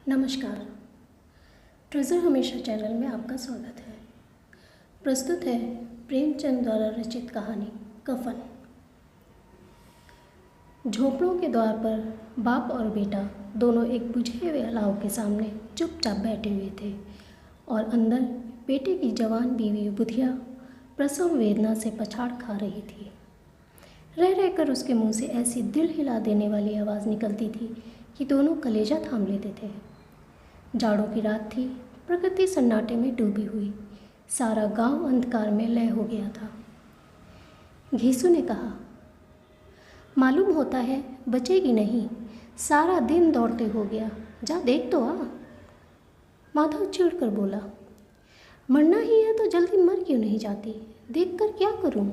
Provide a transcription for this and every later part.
नमस्कार। ट्रेजर हमेशा चैनल में आपका स्वागत है। प्रस्तुत है प्रेमचंद द्वारा रचित कहानी कफन। झोपड़ों के द्वार पर बाप और बेटा दोनों एक बुझे हुए अलाव के सामने चुपचाप बैठे हुए थे और अंदर बेटे की जवान बीवी बुधिया प्रसव वेदना से पछाड़ खा रही थी। रह रहकर उसके मुंह से ऐसी दिल हिला देने वाली आवाज़ निकलती थी कि दोनों कलेजा थाम लेते थे। जाड़ों की रात थी, प्रकृति सन्नाटे में डूबी हुई, सारा गांव अंधकार में लय हो गया था। घीसू ने कहा, मालूम होता है बचेगी नहीं, सारा दिन दौड़ते हो गया, जा देख तो आ। माधव चिढ़कर बोला, मरना ही है तो जल्दी मर क्यों नहीं जाती, देख कर क्या करूं?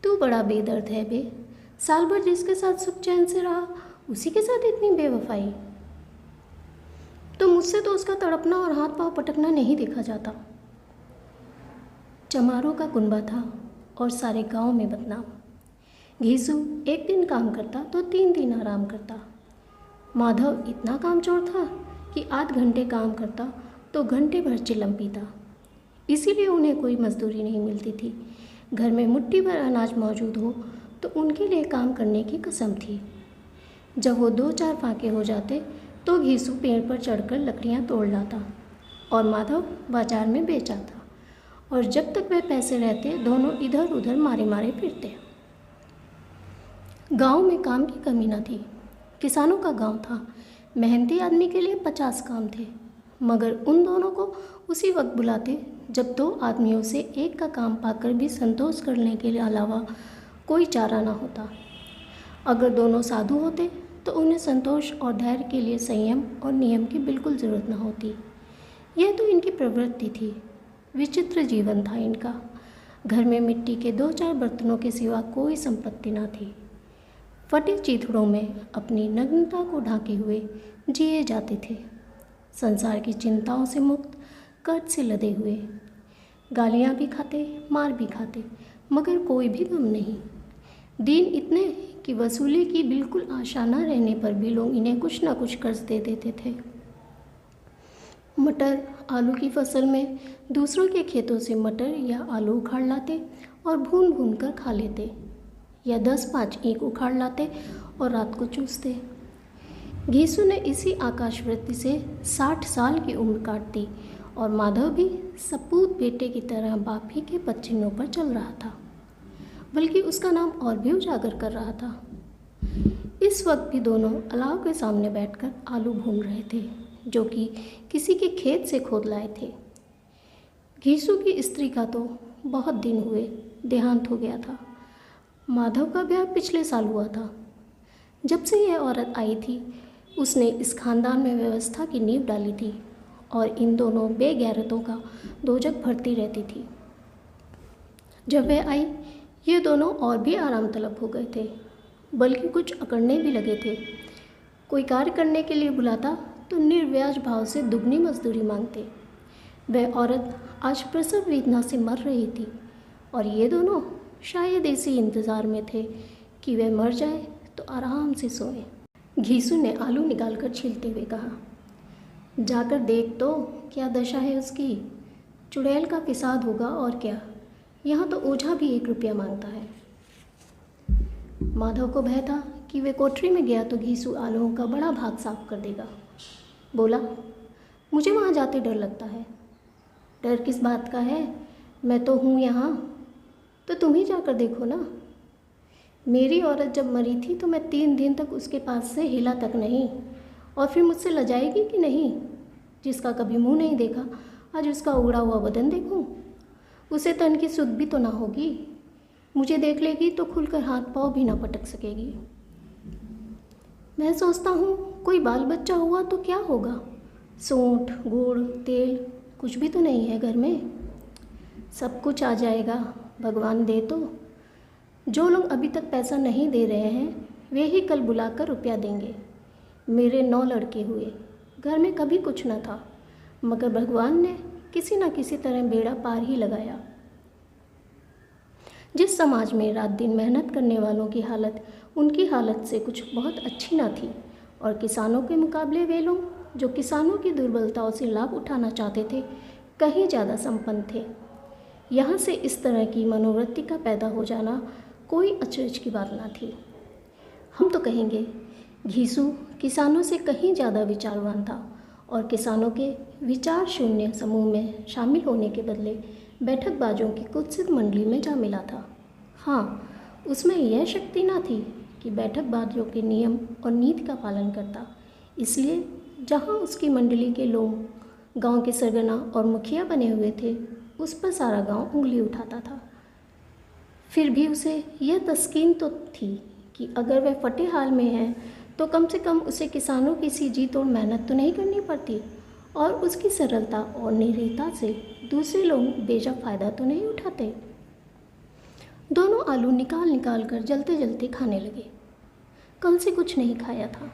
तू बड़ा बेदर्द है बे, साल भर जिसके साथ सुख चैन से रहा उसी के साथ इतनी बेवफाई। तो मुझसे तो उसका तड़पना और हाथ पांव पटकना नहीं देखा जाता। चमारों का कुनबा था और सारे गांव में बदनाम। घीसू एक दिन काम करता तो 3 दिन आराम करता। माधव इतना कामचोर था कि आध घंटे काम करता तो घंटे भर चिलम पीता। इसीलिए उन्हें कोई मजदूरी नहीं मिलती थी। घर में मुट्ठी भर अनाज मौजूद हो तो उनके लिए काम करने की कसम थी। जब वो 2-4 फाके हो जाते तो घीसू पेड़ पर चढ़कर लकड़ियाँ तोड़ लाता और माधव बाजार में बेच आता, और जब तक वह पैसे रहते दोनों इधर उधर मारे मारे फिरते। गांव में काम की कमी न थी। किसानों का गांव था, मेहनती आदमी के लिए 50 काम थे, मगर उन दोनों को उसी वक्त बुलाते जब 2 आदमियों से एक का काम पाकर भी संतोष करने के अलावा कोई चारा न होता। अगर दोनों साधु होते तो उन्हें संतोष और धैर्य के लिए संयम और नियम की बिल्कुल ज़रूरत न होती। यह तो इनकी प्रवृत्ति थी। विचित्र जीवन था इनका। घर में मिट्टी के 2-4 बर्तनों के सिवा कोई संपत्ति न थी। फटे चीथड़ों में अपनी नग्नता को ढाके हुए जिए जाते थे, संसार की चिंताओं से मुक्त, कर्ज से लदे हुए। गालियाँ भी खाते, मार भी खाते, मगर कोई भी गम नहीं। दिन इतने कि वसूली की बिल्कुल आशा न रहने पर भी लोग इन्हें कुछ न कुछ कर्ज दे देते थे। मटर आलू की फसल में दूसरों के खेतों से मटर या आलू उखाड़ लाते और भून भून कर खा लेते, या 10-5 ईंख उखाड़ लाते और रात को चूसते। घीसू ने इसी आकाशवृत्ति से 60 साल की उम्र काट दी और माधव भी सपूत बेटे की तरह बाप ही के पदचिन्हों पर चल रहा था, बल्कि उसका नाम और भी उजागर कर रहा था। इस वक्त भी दोनों अलाव के सामने बैठकर आलू भून रहे थे, जो कि किसी के खेत से खोद लाए थे। घीसू की स्त्री का तो बहुत दिन हुए देहांत हो गया था। माधव का ब्याह पिछले साल हुआ था। जब से यह औरत आई थी उसने इस खानदान में व्यवस्था की नींव डाली थी और इन दोनों बेगैरतों का दोजक भरती रहती थी। जब वह आई ये दोनों और भी आराम तलब हो गए थे, बल्कि कुछ अकड़ने भी लगे थे। कोई कार्य करने के लिए बुलाता तो निर्व्याज भाव से दुगनी मजदूरी मांगते। वह औरत आज प्रसव वेदना से मर रही थी और ये दोनों शायद इसी इंतज़ार में थे कि वह मर जाए तो आराम से सोए। घीसू ने आलू निकालकर छीलते हुए कहा, जाकर देख तो क्या दशा है उसकी। चुड़ैल का फिसाद होगा और क्या। यहाँ तो ओझा भी 1 रुपया मांगता है। माधव को भय था कि वे कोठरी में गया तो घीसू आलूओं का बड़ा भाग साफ कर देगा। बोला, मुझे वहाँ जाते डर लगता है। डर किस बात का है, मैं तो हूँ यहाँ, तो तुम ही जाकर देखो ना। मेरी औरत जब मरी थी तो मैं 3 दिन तक उसके पास से हिला तक नहीं, और फिर मुझसे लजाएगी कि नहीं। जिसका कभी मुँह नहीं देखा आज उसका उगड़ा हुआ बदन देखूँ। उसे तन की सुध भी तो ना होगी। मुझे देख लेगी तो खुलकर हाथ पाँव भी ना पटक सकेगी। मैं सोचता हूँ कोई बाल बच्चा हुआ तो क्या होगा। सोंठ गुड़ तेल कुछ भी तो नहीं है घर में। सब कुछ आ जाएगा, भगवान दे तो। जो लोग अभी तक पैसा नहीं दे रहे हैं वे ही कल बुलाकर रुपया देंगे। मेरे 9 लड़के हुए, घर में कभी कुछ न था, मगर भगवान ने किसी न किसी तरह बेड़ा पार ही लगाया। जिस समाज में रात दिन मेहनत करने वालों की हालत उनकी हालत से कुछ बहुत अच्छी ना थी, और किसानों के मुकाबले वे लोग जो किसानों की दुर्बलताओं से लाभ उठाना चाहते थे, कहीं ज़्यादा संपन्न थे। यहाँ से इस तरह की मनोवृत्ति का पैदा हो जाना कोई अचरज की बात ना थी। हम तो कहेंगे घीसू किसानों से कहीं ज़्यादा विचारवान था और किसानों के विचार शून्य समूह में शामिल होने के बदले बैठकबाजों की कुत्सित मंडली में जा मिला था। हाँ, उसमें यह शक्ति ना थी कि बैठकबाजों के नियम और नीति का पालन करता, इसलिए जहाँ उसकी मंडली के लोग गांव के सरगना और मुखिया बने हुए थे, उस पर सारा गांव उंगली उठाता था। फिर भी उसे यह तस्कीन तो थी कि अगर वह फटे हाल में है तो कम से कम उसे किसानों की सी जी तोड़ मेहनत तो नहीं करनी पड़ती और उसकी सरलता और निर्भीकता से दूसरे लोग बेजा फ़ायदा तो नहीं उठाते। दोनों आलू निकाल निकाल कर जलते जलते खाने लगे। कल से कुछ नहीं खाया था,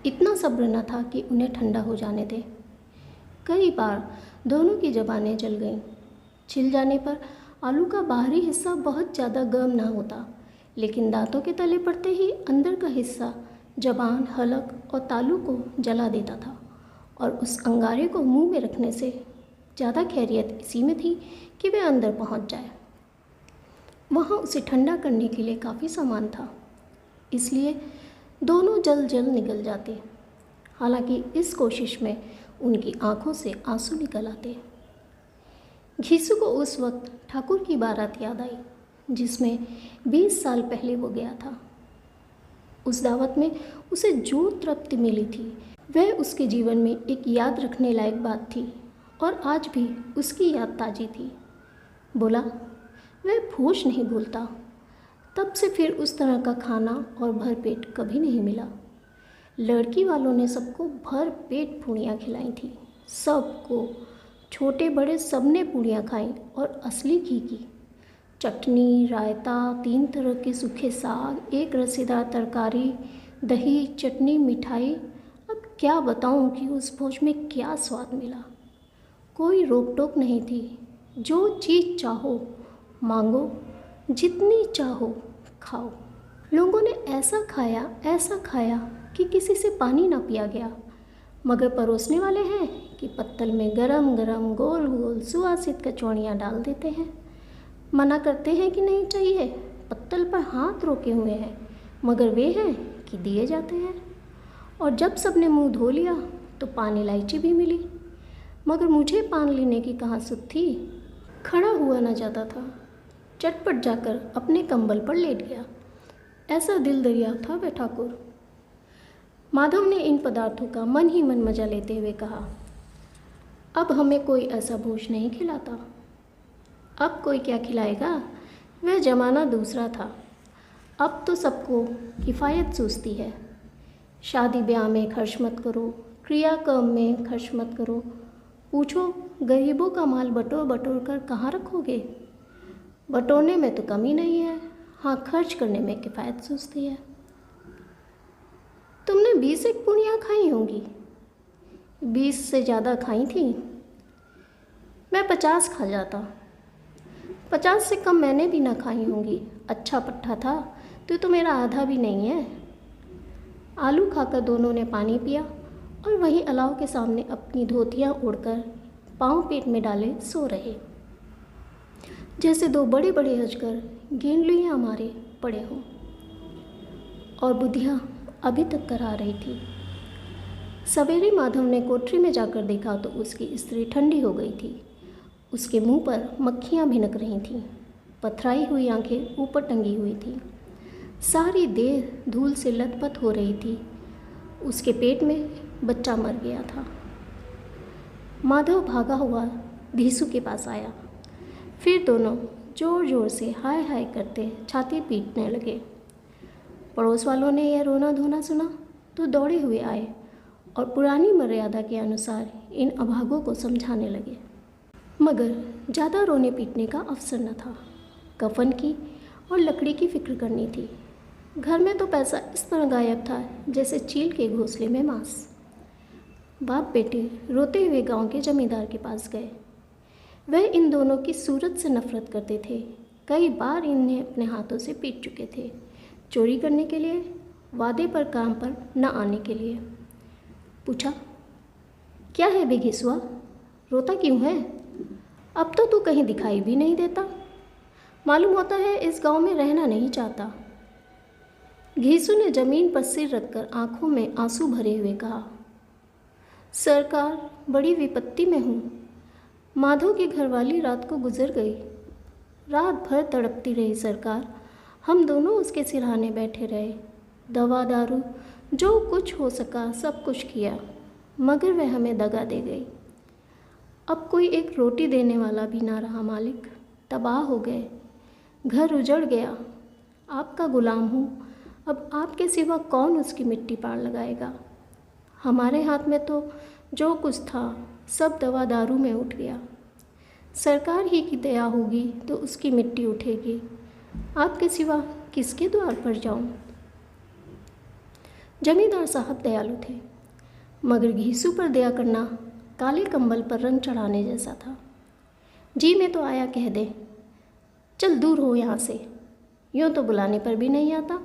इतना सब्र न था कि उन्हें ठंडा हो जाने दे। कई बार दोनों की ज़बानें जल गईं। छिल जाने पर आलू का बाहरी हिस्सा बहुत ज़्यादा गर्म ना होता, लेकिन दांतों के तले पड़ते ही अंदर का हिस्सा ज़बान, हलक और तालू को जला देता था और उस अंगारे को मुंह में रखने से ज़्यादा खैरियत इसी में थी कि वह अंदर पहुंच जाए। वहाँ उसे ठंडा करने के लिए काफ़ी सामान था, इसलिए दोनों जल जल निकल जाते। हालांकि इस कोशिश में उनकी आंखों से आंसू निकल आते। घीसू को उस वक्त ठाकुर की बारात याद आई जिसमें 20 साल पहले वो गया था। उस दावत में उसे जो तृप्ति मिली थी वह उसके जीवन में एक याद रखने लायक बात थी और आज भी उसकी याद ताज़ी थी। बोला वह भोज नहीं भूलता। तब से फिर उस तरह का खाना और भरपेट कभी नहीं मिला। लड़की वालों ने सबको भर पेट पूड़ियाँ खिलाई थी। सबको, छोटे बड़े सबने पूड़ियाँ खाई और असली घी की। चटनी, रायता, 3 तरह के सूखे साग, एक रसेदार तरकारी, दही, चटनी, मिठाई। अब क्या बताऊं कि उस भोज में क्या स्वाद मिला। कोई रोक टोक नहीं थी। जो चीज़ चाहो मांगो, जितनी चाहो खाओ। लोगों ने ऐसा खाया कि किसी से पानी ना पिया गया। मगर परोसने वाले हैं कि पत्तल में गरम गरम गोल गोल सुवासित कचौड़ियाँ डाल देते हैं। मना करते हैं कि नहीं चाहिए, पत्तल पर हाथ रोके हुए हैं, मगर वे हैं कि दिए जाते हैं। और जब सबने मुंह धो लिया तो पान इलायची भी मिली, मगर मुझे पान लेने की कहाँ सुध थी। खड़ा हुआ न जाता था, चटपट जाकर अपने कंबल पर लेट गया। ऐसा दिल दरिया था वह ठाकुर। माधव ने इन पदार्थों का मन ही मन मजा लेते हुए कहा, अब हमें कोई ऐसा भोज नहीं खिलाता। अब कोई क्या खिलाएगा, वह ज़माना दूसरा था। अब तो सबको किफ़ायत सूझती है। शादी ब्याह में खर्च मत करो, क्रियाक्रम में खर्च मत करो। पूछो गरीबों का माल बटोर बटोर कर कहाँ रखोगे। बटोरने में तो कमी नहीं है, हाँ खर्च करने में किफ़ायत सूझती है। तुमने 20 एक पूड़ियाँ खाई होंगी। 20 से ज़्यादा खाई थी। मैं 50 खा जाता। 50 से कम मैंने भी ना खाई होंगी। अच्छा पट्टा था तो मेरा आधा भी नहीं है। आलू खाकर दोनों ने पानी पिया और वहीं अलाव के सामने अपनी धोतियाँ ओढ़कर पाँव पेट में डाले सो रहे, जैसे 2 बड़े बड़े अजगर गेंडलियाँ मारे पड़े हों। और बुधिया अभी तक करा रही थी। सवेरे माधव ने कोठरी में जाकर देखा तो उसकी स्त्री ठंडी हो गई थी। उसके मुंह पर मक्खियाँ भिनक रही थीं। पथराई हुई आंखें ऊपर टंगी हुई थीं। सारी देह धूल से लथपथ हो रही थी। उसके पेट में बच्चा मर गया था। माधव भागा हुआ घीसू के पास आया। फिर दोनों ज़ोर ज़ोर से हाय हाय करते छाती पीटने लगे। पड़ोस वालों ने यह रोना धोना सुना तो दौड़े हुए आए और पुरानी मर्यादा के अनुसार इन अभागों को समझाने लगे। मगर ज़्यादा रोने पीटने का अवसर न था। कफन की और लकड़ी की फिक्र करनी थी। घर में तो पैसा इस तरह गायब था जैसे चील के घोंसले में मांस। बाप बेटे रोते हुए गांव के जमींदार के पास गए। वह इन दोनों की सूरत से नफरत करते थे। कई बार इन्हें अपने हाथों से पीट चुके थे, चोरी करने के लिए, वादे पर काम पर न आने के लिए। पूछा क्या है बे घिसुआ, रोता क्यों है? अब तो तू कहीं दिखाई भी नहीं देता। मालूम होता है इस गांव में रहना नहीं चाहता। घीसू ने जमीन पर सिर रखकर आंखों में आंसू भरे हुए कहा, सरकार, बड़ी विपत्ति में हूँ। माधव की घरवाली रात को गुजर गई। रात भर तड़पती रही सरकार। हम दोनों उसके सिरहाने बैठे रहे। दवा दारू जो कुछ हो सका सब कुछ किया, मगर वह हमें दगा दे गई। अब कोई एक रोटी देने वाला भी ना रहा मालिक। तबाह हो गए, घर उजड़ गया। आपका गुलाम हूँ। अब आपके सिवा कौन उसकी मिट्टी पार लगाएगा? हमारे हाथ में तो जो कुछ था सब दवा दारू में उठ गया। सरकार ही की दया होगी तो उसकी मिट्टी उठेगी। आपके सिवा किसके द्वार पर जाऊं? जमींदार साहब दयालु थे, मगर घीसू पर दया करना काले कंबल पर रंग चढ़ाने जैसा था। जी में तो आया कह दे, चल दूर हो यहाँ से। यूँ तो बुलाने पर भी नहीं आता।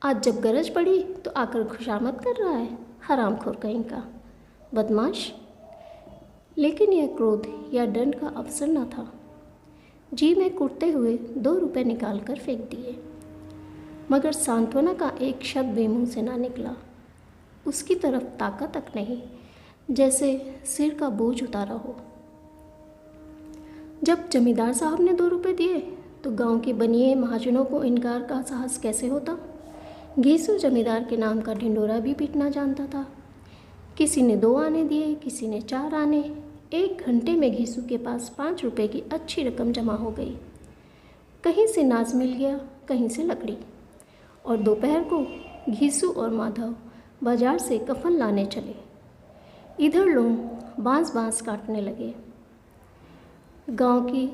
आज जब गरज पड़ी तो आकर खुशामद कर रहा है, हरामखोर कहीं का, बदमाश। लेकिन यह क्रोध या दंड का अवसर न था। जी में कुटते हुए 2 रुपए निकाल कर फेंक दिए, मगर सांत्वना का एक शब्द भी मुंह से ना निकला। उसकी तरफ ताका तक नहीं, जैसे सिर का बोझ उतारा हो। जब जमींदार साहब ने 2 रुपए दिए तो गांव के बनिए महाजनों को इनकार का साहस कैसे होता? घीसू जमींदार के नाम का ढिंडोरा भी पीटना जानता था। किसी ने 2 आने दिए, किसी ने 4 आने। 1 घंटे में घीसू के पास 5 रुपए की अच्छी रकम जमा हो गई। कहीं से नाज मिल गया, कहीं से लकड़ी। और दोपहर को घीसू और माधव बाजार से कफन लाने चले। इधर लोग बांस बांस काटने लगे। गांव की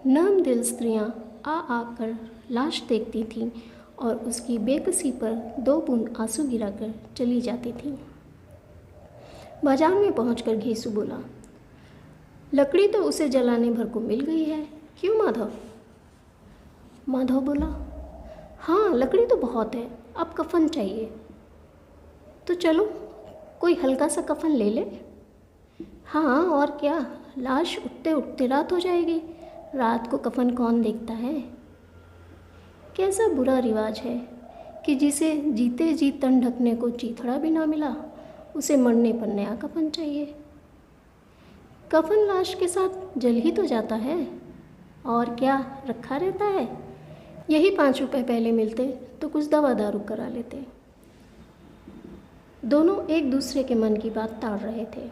नर्म दिल स्त्रियां आ आकर लाश देखती थीं और उसकी बेकसी पर 2 बूंद आंसू गिराकर चली जाती थीं। बाजार में पहुंचकर घीसू बोला, लकड़ी तो उसे जलाने भर को मिल गई है, क्यों माधव? माधव बोला, हाँ लकड़ी तो बहुत है, अब कफन चाहिए। तो चलो कोई हल्का सा कफन ले ले। हाँ और क्या, लाश उठते उठते रात हो जाएगी। रात को कफन कौन देखता है? कैसा बुरा रिवाज है कि जिसे जीते जी तन ढकने को चीथड़ा भी ना मिला, उसे मरने पर नया कफन चाहिए। कफन लाश के साथ जल ही तो जाता है, और क्या रखा रहता है। यही 5 रुपए पहले मिलते तो कुछ दवा दारू करा लेते। दोनों एक दूसरे के मन की बात ताड़ रहे थे।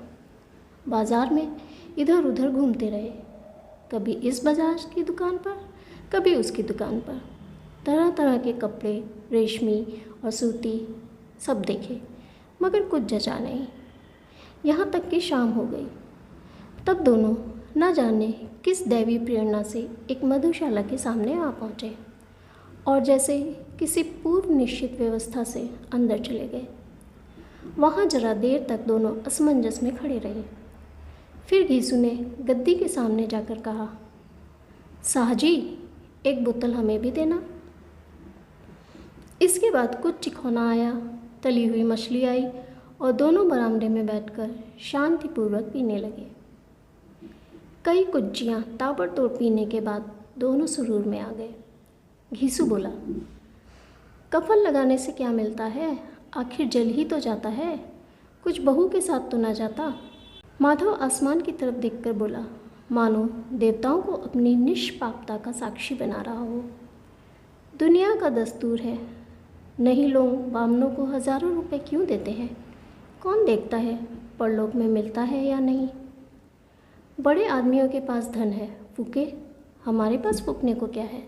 बाजार में इधर उधर घूमते रहे, कभी इस बाजार की दुकान पर, कभी उसकी दुकान पर। तरह तरह के कपड़े, रेशमी और सूती, सब देखे, मगर कुछ जचा नहीं। यहाँ तक कि शाम हो गई। तब दोनों न जाने किस दैवी प्रेरणा से एक मधुशाला के सामने आ पहुँचे और जैसे किसी पूर्व निश्चित व्यवस्था से अंदर चले गए। वहाँ जरा देर तक दोनों असमंजस में खड़े रहे। फिर घीसू ने गद्दी के सामने जाकर कहा, साहजी, एक बोतल हमें भी देना। इसके बाद कुछ चिखौना आया, तली हुई मछली आई और दोनों बरामदे में बैठकर शांतिपूर्वक पीने लगे। कई कुज्जियाँ ताबड़तोड़ पीने के बाद दोनों सुरूर में आ गए। घीसू बोला, कफन लगाने से क्या मिलता है, आखिर जल ही तो जाता है, कुछ बहू के साथ तो ना जाता। माधव आसमान की तरफ देखकर बोला, मानो देवताओं को अपनी निष्पापता का साक्षी बना रहा हो। दुनिया का दस्तूर है, नहीं लोग बामनों को हजारों रुपए क्यों देते हैं? कौन देखता है परलोक में मिलता है या नहीं। बड़े आदमियों के पास धन है, फूके, हमारे पास फूकने को क्या है।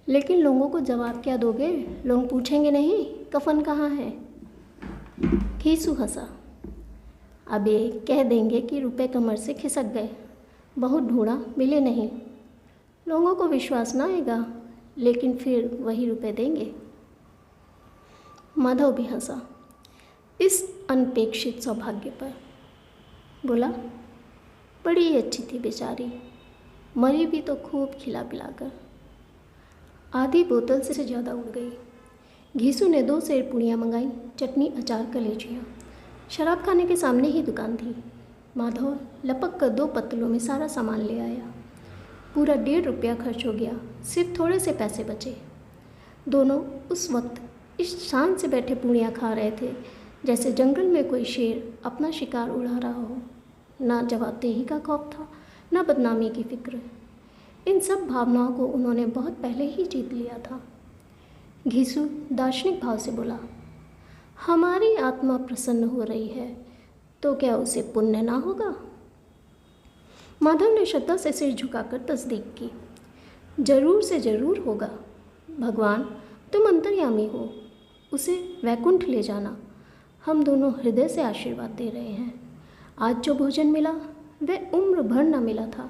लेकिन लोगों को जवाब क्या दोगे? लोग पूछेंगे नहीं कफन कहाँ है। घीसू हंसा, अबे कह देंगे कि रुपए कमर से खिसक गए, बहुत ढूंढा मिले नहीं। लोगों को विश्वास ना आएगा, लेकिन फिर वही रुपए देंगे। माधव भी हंसा इस अनपेक्षित सौभाग्य पर। बोला, बड़ी अच्छी थी बेचारी, मरी भी तो खूब खिला पिलाकर। आधी बोतल से ज़्यादा उड़ गई। घीसू ने 2 सेर पुड़ियाँ मंगाई, चटनी, अचार, कलेजियाँ। शराब खाने के सामने ही दुकान थी। माधव लपक कर 2 पत्तलों में सारा सामान ले आया। पूरा 1.5 रुपया खर्च हो गया, सिर्फ थोड़े से पैसे बचे। दोनों उस वक्त इस शान से बैठे पूड़ियाँ खा रहे थे जैसे जंगल में कोई शेर अपना शिकार उड़ा रहा हो। ना जवाबदेही का खौफ था, ना बदनामी की फिक्र। इन सब भावनाओं को उन्होंने बहुत पहले ही जीत लिया था। घीसू दार्शनिक भाव से बोला, हमारी आत्मा प्रसन्न हो रही है तो क्या उसे पुण्य ना होगा? माधव ने श्रद्धा से सिर झुकाकर तस्दीक की। जरूर से जरूर होगा। भगवान तुम अंतर्यामी हो, उसे वैकुंठ ले जाना। हम दोनों हृदय से आशीर्वाद दे रहे हैं। आज जो भोजन मिला वह उम्र भर न मिला था।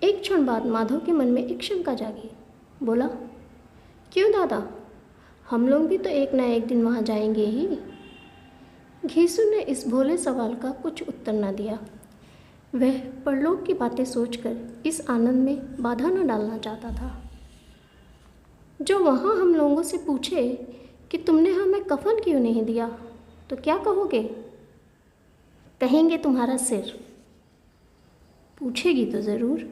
एक क्षण बाद माधव के मन में एक शंका जागी। बोला, क्यों दादा, हम लोग भी तो एक ना एक दिन वहाँ जाएंगे ही। घीसू ने इस भोले सवाल का कुछ उत्तर न दिया। वह परलोक की बातें सोचकर इस आनंद में बाधा न डालना चाहता था। जो वहाँ हम लोगों से पूछे कि तुमने हमें कफन क्यों नहीं दिया तो क्या कहोगे? कहेंगे तुम्हारा सिर। पूछेगी तो ज़रूर।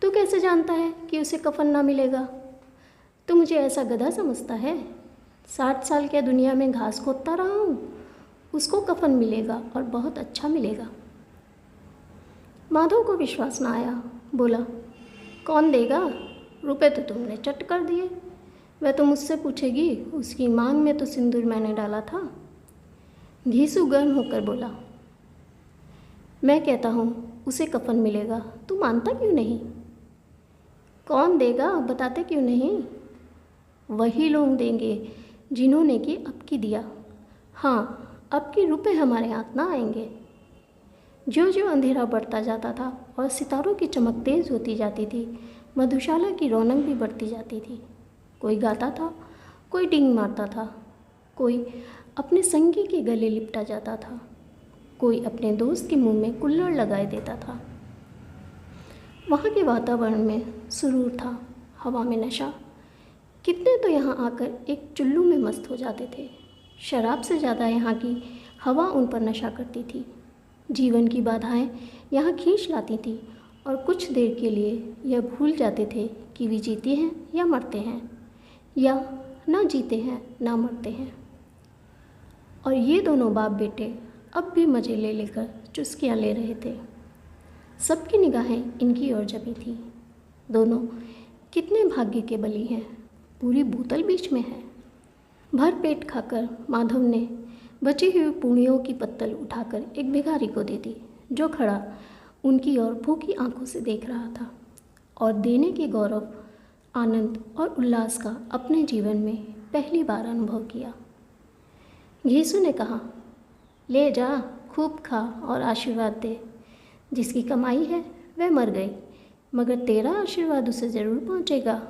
तू कैसे जानता है कि उसे कफन ना मिलेगा? तू मुझे ऐसा गधा समझता है? 60 साल क्या दुनिया में घास खोदता रहा हूँ, उसको कफन मिलेगा और बहुत अच्छा मिलेगा। माधव को विश्वास ना आया। बोला, कौन देगा? रुपए तो तुमने चट कर दिए। वह तो मुझसे पूछेगी, उसकी मांग में तो सिंदूर मैंने डाला था। घीसू गर्म होकर बोला, मैं कहता हूँ उसे कफन मिलेगा, तू मानता क्यों नहीं? कौन देगा, बताते क्यों नहीं? वही लोग देंगे जिन्होंने कि अब की दिया। हाँ, अब की रुपए हमारे हाथ ना आएंगे। ज्यों ज्यों अंधेरा बढ़ता जाता था और सितारों की चमक तेज़ होती जाती थी, मधुशाला की रौनक भी बढ़ती जाती थी। कोई गाता था, कोई डींग मारता था, कोई अपने संगी के गले लिपटा जाता था, कोई अपने दोस्त के मुंह में कुल्हड़ लगाए देता था। वहाँ के वातावरण में सुरूर था, हवा में नशा। कितने तो यहाँ आकर एक चुल्लू में मस्त हो जाते थे। शराब से ज़्यादा यहाँ की हवा उन पर नशा करती थी। जीवन की बाधाएं यहाँ खींच लाती थी और कुछ देर के लिए यह भूल जाते थे कि वे जीते हैं या मरते हैं, या ना जीते हैं ना मरते हैं। और ये दोनों बाप बेटे अब भी मज़े ले लेकर चुस्कियाँ ले रहे थे। सबकी निगाहें इनकी ओर जमी थी। दोनों कितने भाग्य के बली हैं, पूरी बोतल बीच में है। भर पेट खाकर माधव ने बची हुई पूड़ियों की पत्तल उठाकर एक भिखारी को दे दी, जो खड़ा उनकी ओर भूखी आंखों से देख रहा था और देने के गौरव, आनंद और उल्लास का अपने जीवन में पहली बार अनुभव किया। घीसू ने कहा, ले जा, खूब खा और आशीर्वाद दे। जिसकी कमाई है वह मर गई, मगर तेरा आशीर्वाद उसे ज़रूर पहुँचेगा।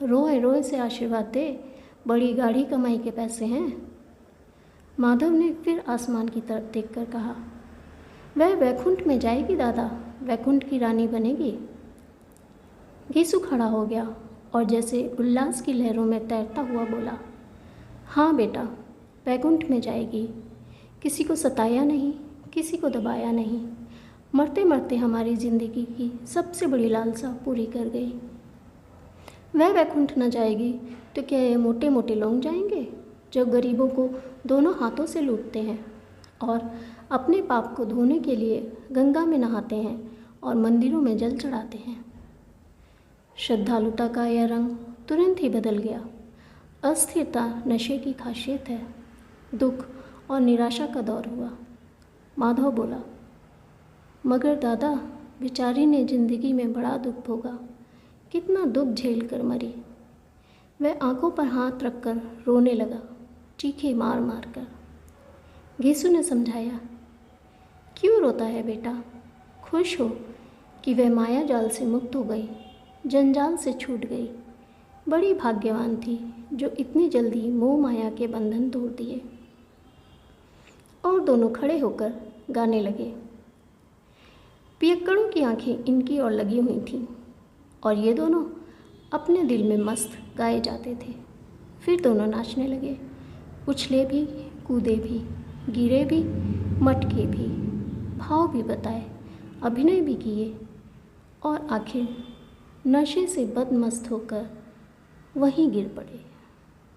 रोए रोए से आशीर्वाद दे, बड़ी गाढ़ी कमाई के पैसे हैं। माधव ने फिर आसमान की तरफ देखकर कहा, वह वैकुंठ में जाएगी दादा, वैकुंठ की रानी बनेगी। घीसू खड़ा हो गया और जैसे उल्लास की लहरों में तैरता हुआ बोला, हाँ बेटा, वैकुंठ में जाएगी। किसी को सताया नहीं, किसी को दबाया नहीं, मरते मरते हमारी ज़िंदगी की सबसे बड़ी लालसा पूरी कर गई। वह वैकुंठ न जाएगी तो क्या ये मोटे मोटे लोग जाएंगे, जो गरीबों को दोनों हाथों से लूटते हैं और अपने पाप को धोने के लिए गंगा में नहाते हैं और मंदिरों में जल चढ़ाते हैं। श्रद्धालुता का यह रंग तुरंत ही बदल गया। अस्थिरता नशे की खासियत है। दुख और निराशा का दौर हुआ। माधव बोला, मगर दादा, बेचारी ने ज़िंदगी में बड़ा दुख भोगा, कितना दुख झेल कर मरी। वह आंखों पर हाथ रखकर रोने लगा, चीखे मार मार कर। घीसू ने समझाया, क्यों रोता है बेटा, खुश हो कि वह माया जाल से मुक्त हो गई, जंजाल से छूट गई। बड़ी भाग्यवान थी जो इतनी जल्दी मोह माया के बंधन तोड़ दिए। और दोनों खड़े होकर गाने लगे। पियक्कड़ों की आंखें इनकी ओर लगी हुई थीं और ये दोनों अपने दिल में मस्त गाए जाते थे। फिर दोनों नाचने लगे, उछले भी, कूदे भी। गिरे भी, मटके भी, भाव भी बताए, अभिनय भी किए और आखिर नशे से बदमस्त होकर वहीं गिर पड़े।